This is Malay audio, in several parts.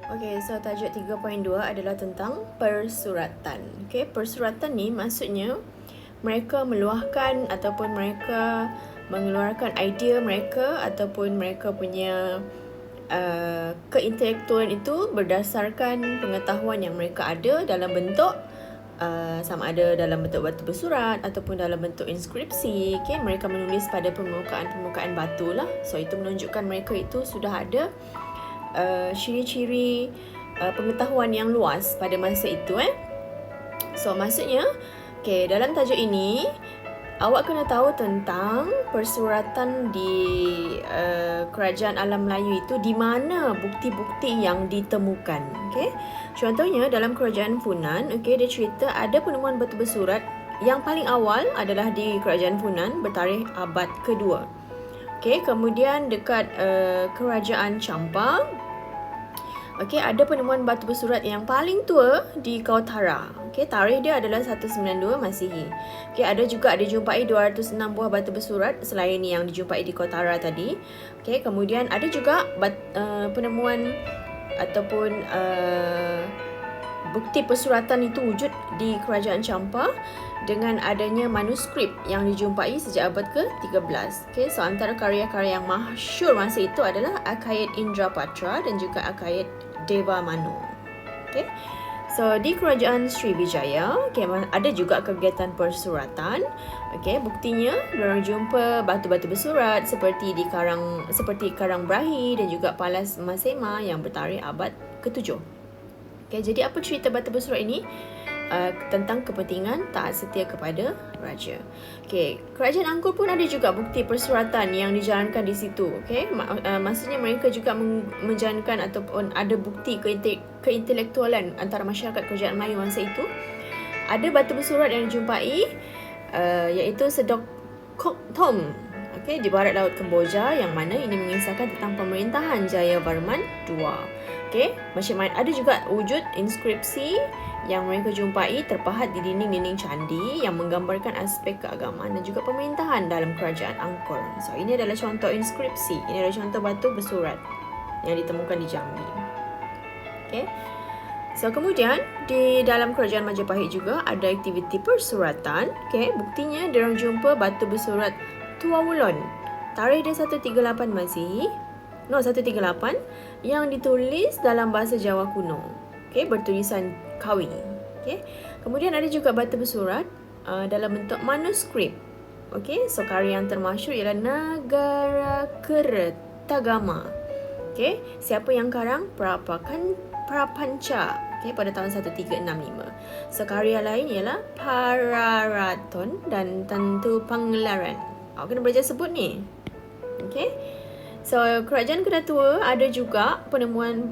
Okay, so tajuk 3.2 adalah tentang persuratan. Okay, persuratan ni maksudnya mereka meluahkan ataupun mereka mengeluarkan idea mereka ataupun mereka punya keintelektualan itu berdasarkan pengetahuan yang mereka ada dalam bentuk sama ada dalam bentuk batu bersurat ataupun dalam bentuk inskripsi. Okay, mereka menulis pada permukaan batu lah. So itu menunjukkan mereka itu sudah ada ciri-ciri pengetahuan yang luas pada masa itu. So maksudnya, okay, dalam tajuk ini awak kena tahu tentang persuratan di kerajaan alam Melayu itu, di mana bukti-bukti yang ditemukan. Okay? Contohnya dalam kerajaan Funan, okay, dia cerita ada penemuan batu bersurat yang paling awal adalah di kerajaan Funan bertarikh abad kedua. Okay, kemudian dekat kerajaan Champa, okay, ada penemuan batu bersurat yang paling tua di Kautara. Okay, tarikh dia adalah 192 Masihi. Okay, ada dijumpai 206 buah batu bersurat selain yang dijumpai di Kautara tadi. Okay, kemudian ada juga penemuan ataupun bukti persuratan itu wujud di kerajaan Champa dengan adanya manuskrip yang dijumpai sejak abad ke-13. Okay, so antara karya-karya yang masyhur masa itu adalah Akayat Indrapatra dan juga Akayat Deva Manu. Okay, so di kerajaan Sriwijaya, okay, ada juga kegiatan persuratan. Okay, buktinya diorang jumpa batu-batu bersurat seperti Karang Brahi dan juga Palas Masema yang bertarikh abad ke-7. Okay, jadi apa cerita batu bersurat ini? Tentang kepentingan taat setia kepada raja. Okay, kerajaan Angkor pun ada juga bukti persuratan yang dijalankan di situ. Okay, maksudnya mereka juga menjalankan ataupun ada bukti keintelektualan antara masyarakat kerajaan Melayu masa itu. Ada batu bersurat yang dijumpai iaitu Sedok Kok Thom, okay, di barat laut Kemboja, yang mana ini mengisahkan tentang pemerintahan Jayavarman II. Okay, macam mana ada juga wujud inskripsi yang mereka jumpai terpahat di dinding-dinding candi yang menggambarkan aspek keagamaan dan juga pemerintahan dalam kerajaan Angkor. So ini adalah contoh inskripsi, ini adalah contoh batu bersurat yang ditemukan di Jambi. Okay, so kemudian di dalam kerajaan Majapahit juga ada aktiviti persuratan. Okay, buktinya diorang jumpa batu bersurat Tua Wulon, tarikh dia 138 Masihi, 138, yang ditulis dalam bahasa Jawa kuno. Okay, bertulisan Kawi. Okay, kemudian ada juga batu bersurat dalam bentuk manuskrip. Okay, so karya yang termasyhur ialah Nagarakertagama. Okay, siapa yang karang? Prapanca. Okay, pada tahun 1365. So karya lain ialah Pararaton dan Tantu Panglaran. Awak kena belajar sebut ni. Okay, so kerajaan Kedatua ada juga penemuan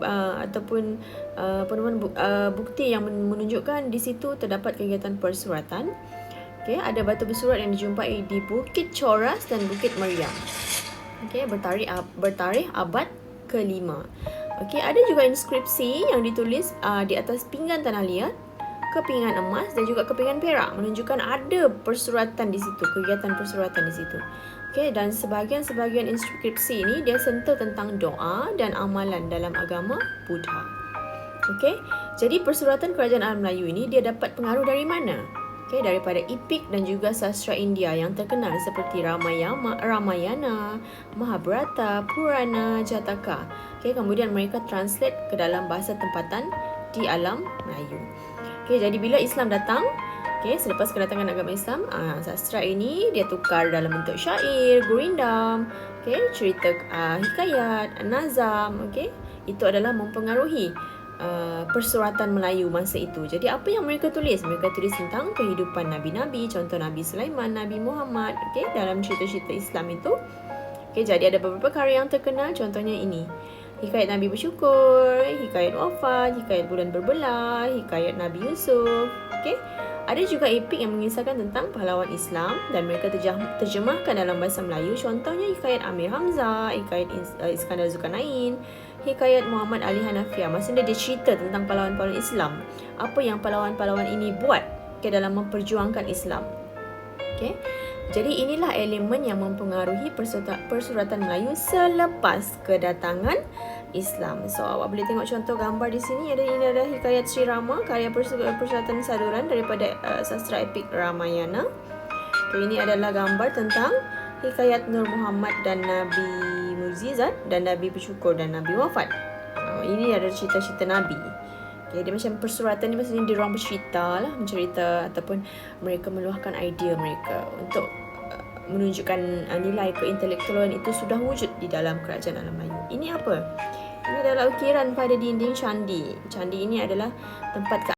bukti yang menunjukkan di situ terdapat kegiatan persuratan. Okay, ada batu bersurat yang dijumpai di Bukit Coras dan Bukit Meriam. Okay, bertarikh abad ke-5. Okay, ada juga inskripsi yang ditulis di atas pinggan tanah liat, kepingan emas dan juga kepingan perak, menunjukkan ada persuratan di situ, kegiatan persuratan di situ. Okay, dan sebahagian inskripsi ini dia sentuh tentang doa dan amalan dalam agama Buddha. Okay, jadi persuratan kerajaan alam Melayu ini dia dapat pengaruh dari mana? Okay, daripada epik dan juga sastra India yang terkenal seperti Ramayana, Mahabharata, Purana, Jataka. Okay, kemudian mereka translate ke dalam bahasa tempatan di alam Melayu. Okay, jadi bila Islam datang, okay, selepas kedatangan agama Islam, sastra ini dia tukar dalam bentuk syair, gurindam, okay, cerita hikayat, nazam. Okay, itu adalah mempengaruhi persuratan Melayu masa itu. Jadi apa yang mereka tulis? Mereka tulis tentang kehidupan Nabi-Nabi, contoh Nabi Sulaiman, Nabi Muhammad, okay, dalam cerita-cerita Islam itu. Okay, jadi ada beberapa karya yang terkenal, contohnya ini. Hikayat Nabi Bersyukur, Hikayat Wafat, Hikayat Bulan Berbelah, Hikayat Nabi Yusuf. Okay, ada juga epik yang mengisahkan tentang pahlawan Islam dan mereka terjemahkan dalam bahasa Melayu. Contohnya Hikayat Amir Hamzah, Hikayat Iskandar Zulkarnain, Hikayat Muhammad Ali Hanafiah. Maksudnya dia cerita tentang pahlawan-pahlawan Islam, apa yang pahlawan-pahlawan ini buat dalam memperjuangkan Islam. Okay, jadi inilah elemen yang mempengaruhi persuratan Melayu selepas kedatangan Islam. So awak boleh tengok contoh gambar di sini. Ini adalah hikayat Sri Rama, karya perseratan saluran daripada sastra epik Ramayana. Ini adalah gambar tentang hikayat Nur Muhammad dan Nabi Mukjizat dan Nabi Bersyukur dan Nabi Wafat. Ini adalah cerita-cerita Nabi. Dia macam persuratan ni, maksudnya dia orang bercerita lah, mencerita ataupun mereka meluahkan idea mereka untuk menunjukkan nilai keintelektualan itu sudah wujud di dalam kerajaan alam Melayu. Ini apa? Ini adalah ukiran pada dinding candi. Candi ini adalah tempat